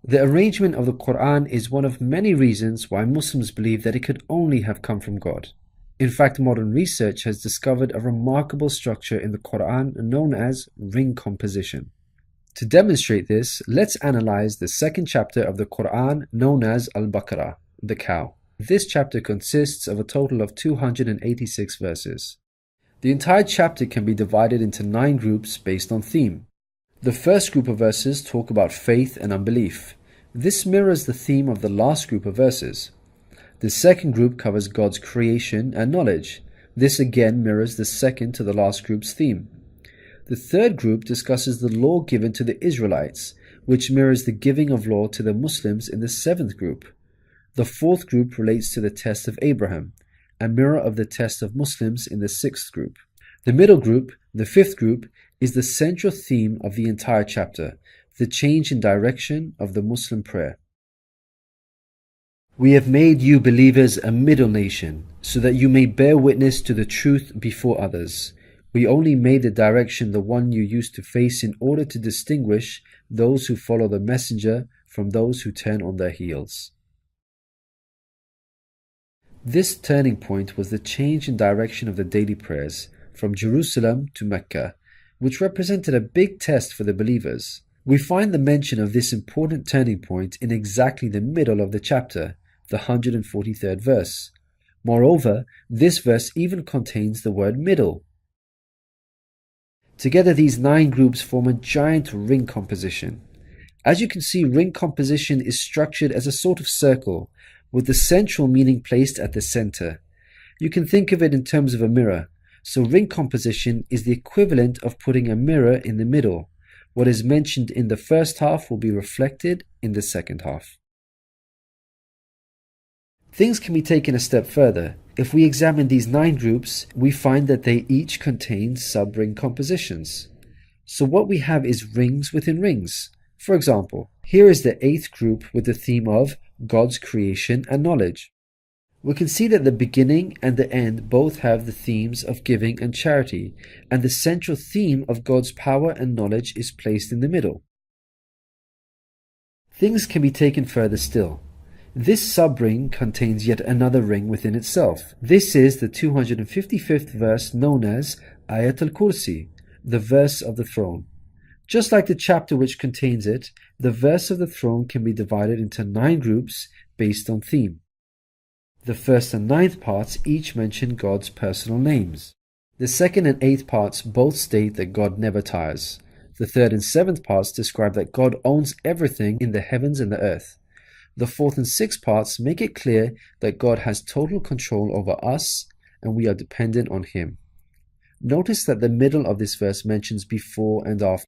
The arrangement of the Quran is one of many reasons why Muslims believe that it could only have come from God. In fact, modern research has discovered a remarkable structure in the Quran known as ring composition. To demonstrate this, let's analyze the second chapter of the Quran known as Al-Baqarah, the cow. This chapter consists of a total of 286 verses. The entire chapter can be divided into 9 groups based on theme. The first group of verses talk about faith and unbelief. This mirrors the theme of the last group of verses. The second group covers God's creation and knowledge. This again mirrors the second to the last group's theme. The third group discusses the law given to the Israelites, which mirrors the giving of law to the Muslims in the seventh group. The fourth group relates to the test of Abraham, a mirror of the test of Muslims in the sixth group. The middle group, the fifth group, is the central theme of the entire chapter, the change in direction of the Muslim prayer. We have made you believers a middle nation, so that you may bear witness to the truth before others. We only made the direction the one you used to face in order to distinguish those who follow the messenger from those who turn on their heels. This turning point was the change in direction of the daily prayers from Jerusalem to Mecca, which represented a big test for the believers. We find the mention of this important turning point in exactly the middle of the chapter, the 143rd verse. Moreover, this verse even contains the word middle. Together, these 9 groups form a giant ring composition. As you can see, ring composition is structured as a sort of circle, with the central meaning placed at the center. You can think of it in terms of a mirror. So ring composition is the equivalent of putting a mirror in the middle. What is mentioned in the first half will be reflected in the second half. Things can be taken a step further. If we examine these 9 groups, we find that they each contain sub-ring compositions. So what we have is rings within rings. For example, here is the 8th group with the theme of God's creation and knowledge. We can see that the beginning and the end both have the themes of giving and charity, and the central theme of God's power and knowledge is placed in the middle. Things can be taken further still. This sub-ring contains yet another ring within itself. This is the 255th verse known as Ayat al-Kursi, the verse of the throne. Just like the chapter which contains it, the verse of the throne can be divided into 9 groups based on theme. The first and 9th parts each mention God's personal names. The 2nd and 8th parts both state that God never tires. The 3rd and 7th parts describe that God owns everything in the heavens and the earth. The 4th and 6th parts make it clear that God has total control over us and we are dependent on Him. Notice that the middle of this verse mentions before and after.